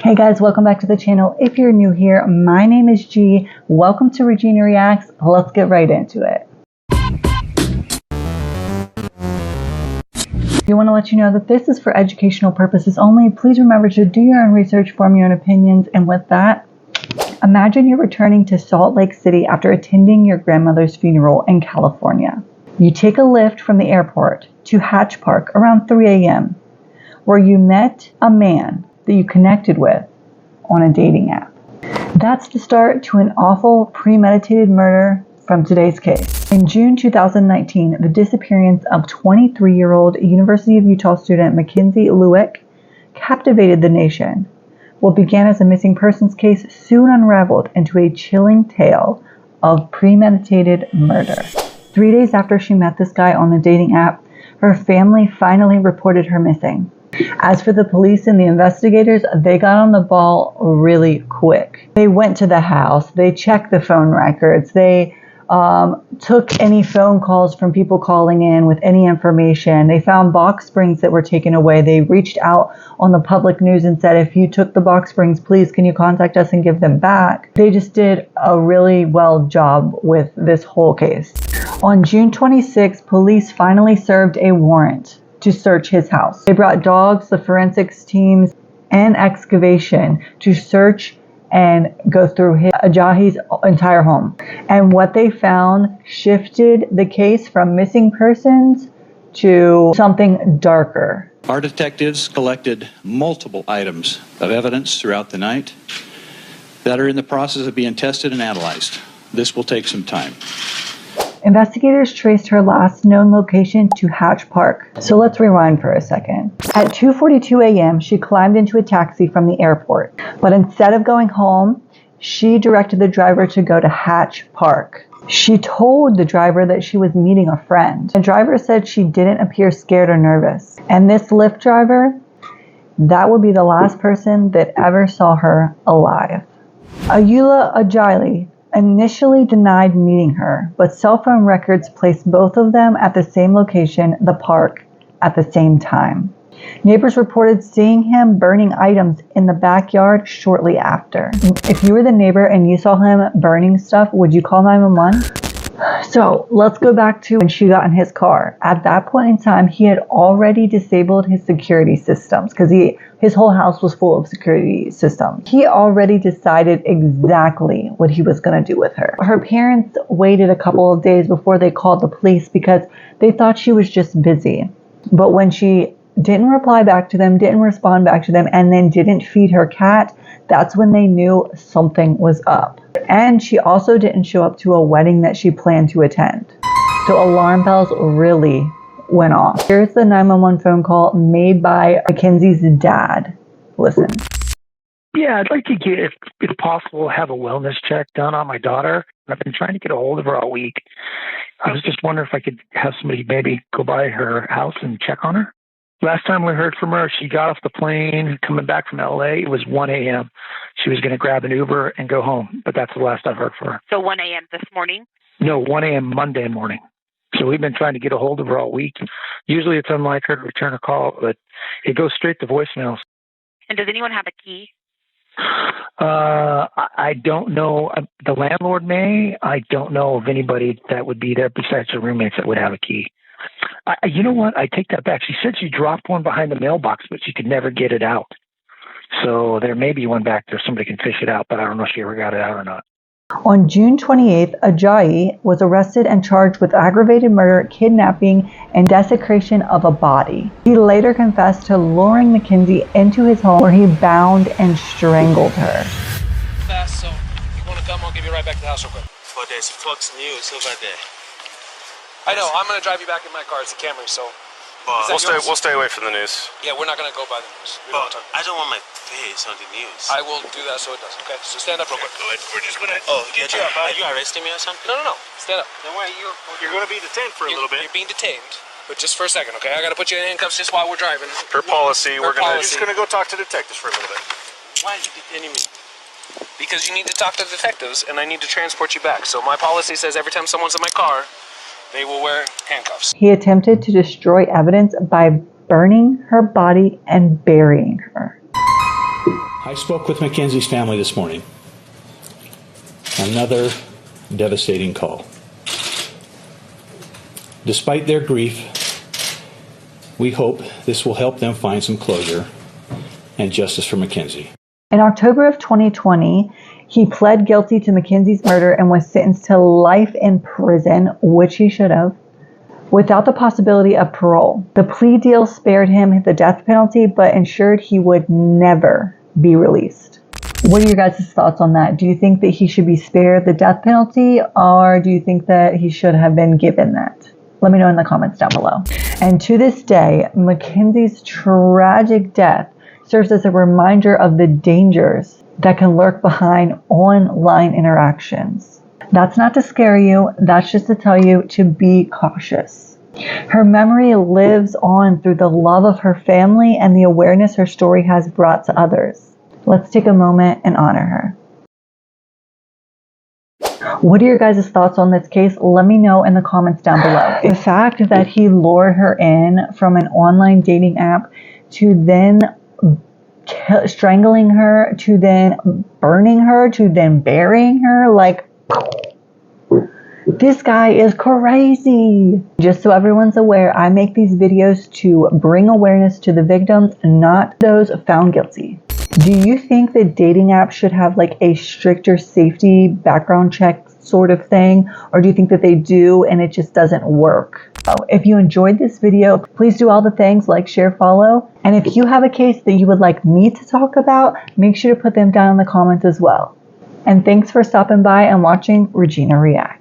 Hey guys, welcome back to the channel. If you're new here, my name is G. Welcome to Regina Reacts. Let's get right into it. We want to let you know that this is for educational purposes only. Please remember to do your own research, form your own opinions, and with that, imagine you're returning to Salt Lake City after attending your grandmother's funeral in California. You take a lift from the airport to Hatch Park around 3 a.m., where you met a man that you connected with on a dating app. That's the start to an awful premeditated murder from today's case. In June 2019, the disappearance of 23-year-old University of Utah student Mackenzie Lueck captivated the nation. What began as a missing persons case soon unraveled into a chilling tale of premeditated murder. 3 days after she met this guy on the dating app, her family finally reported her missing. As for the police and the investigators, they got on the ball really quick. They went to the house, they checked the phone records, they took any phone calls from people calling in with any information. They found box springs that were taken away. They reached out on the public news and said, if you took the box springs, please can you contact us and give them back? They just did a really well job with this whole case. On June 26, police finally served a warrant to search his house. They brought dogs, the forensics teams, and excavation to search and go through Ajayi's entire home. And what they found shifted the case from missing persons to something darker. Our detectives collected multiple items of evidence throughout the night that are in the process of being tested and analyzed. This will take some time. Investigators traced her last known location to Hatch Park. So let's rewind for a second. At 2:42 a.m., she climbed into a taxi from the airport. But instead of going home, she directed the driver to go to Hatch Park. She told the driver that she was meeting a friend. The driver said she didn't appear scared or nervous. And this Lyft driver, that would be the last person that ever saw her alive. Ayoola Ajayi initially denied meeting her, but cell phone records placed both of them at the same location, the park, at the same time. Neighbors reported seeing him burning items in the backyard shortly after. If you were the neighbor and you saw him burning stuff, would you call 911? So let's go back to when she got in his car. At that point in time, he had already disabled his security systems because his whole house was full of security systems. He already decided exactly what he was going to do with her. Her parents waited a couple of days before they called the police because they thought she was just busy. But when she didn't reply back to them, didn't respond back to them, and then didn't feed her cat, that's when they knew something was up. And she also didn't show up to a wedding that she planned to attend. So alarm bells really went off. Here's the 911 phone call made by Mackenzie's dad. Listen. Yeah, I'd like to get, if possible, have a wellness check done on my daughter. I've been trying to get a hold of her all week. I was just wondering if I could have somebody maybe go by her house and check on her. Last time we heard from her, she got off the plane coming back from LA. It was 1 a.m. She was going to grab an Uber and go home, but that's the last I've heard from her. So 1 a.m. this morning? No, 1 a.m. Monday morning. So we've been trying to get a hold of her all week. Usually it's unlike her to return a call, but it goes straight to voicemails. And does anyone have a key? I don't know. The landlord may. I don't know of anybody that would be there besides her roommates that would have a key. You know what? I take that back. She said she dropped one behind the mailbox, but she could never get it out. So there may be one back there. Somebody can fish it out, but I don't know if she ever got it out or not. On June 28th, Ajayi was arrested and charged with aggravated murder, kidnapping, and desecration of a body. He later confessed to luring Mackenzie into his home where he bound and strangled her. Fast, so if you want to come, I'll give you right back to the house real quick. For this Fox News over there. I know, I'm going to drive you back in my car. It's a Camry, so... We'll stay away from the news. Yeah, we're not going to go by the news. But I don't want my face on the news. I will do that so it does, okay? So stand up real quick. Go ahead. We're just going to... Oh, yeah, are you arresting me or something? No. Stand up. Then why you're going to be detained for a little bit. You're being detained, but just for a second, okay? I got to put you in handcuffs just while we're driving. Per policy, we're just going to go talk to detectives for a little bit. Why are you detaining me? Because you need to talk to detectives, and I need to transport you back. So my policy says every time someone's in my car, they will wear handcuffs. He attempted to destroy evidence by burning her body and burying her. I spoke with Mackenzie's family this morning. Another devastating call. Despite their grief, we hope this will help them find some closure and justice for Mackenzie. In October of 2020, he pled guilty to Mackenzie's murder and was sentenced to life in prison, which he should have, without the possibility of parole. The plea deal spared him the death penalty, but ensured he would never be released. What are your guys' thoughts on that? Do you think that he should be spared the death penalty, or do you think that he should have been given that? Let me know in the comments down below. And to this day, Mackenzie's tragic death serves as a reminder of the dangers that can lurk behind online interactions. That's not to scare you, that's just to tell you to be cautious. Her memory lives on through the love of her family and the awareness her story has brought to others. Let's take a moment and honor her. What are your guys' thoughts on this case? Let me know in the comments down below. The fact that he lured her in from an online dating app to then strangling her, to then burning her, to then burying her, like, this guy is crazy. Just so everyone's aware, I make these videos to bring awareness to the victims, not those found guilty. Do you think that dating apps should have like a stricter safety background check sort of thing? Or do you think that they do and it just doesn't work? If you enjoyed this video, please do all the things, like, share, follow. And if you have a case that you would like me to talk about, make sure to put them down in the comments as well. And thanks for stopping by and watching Regina React.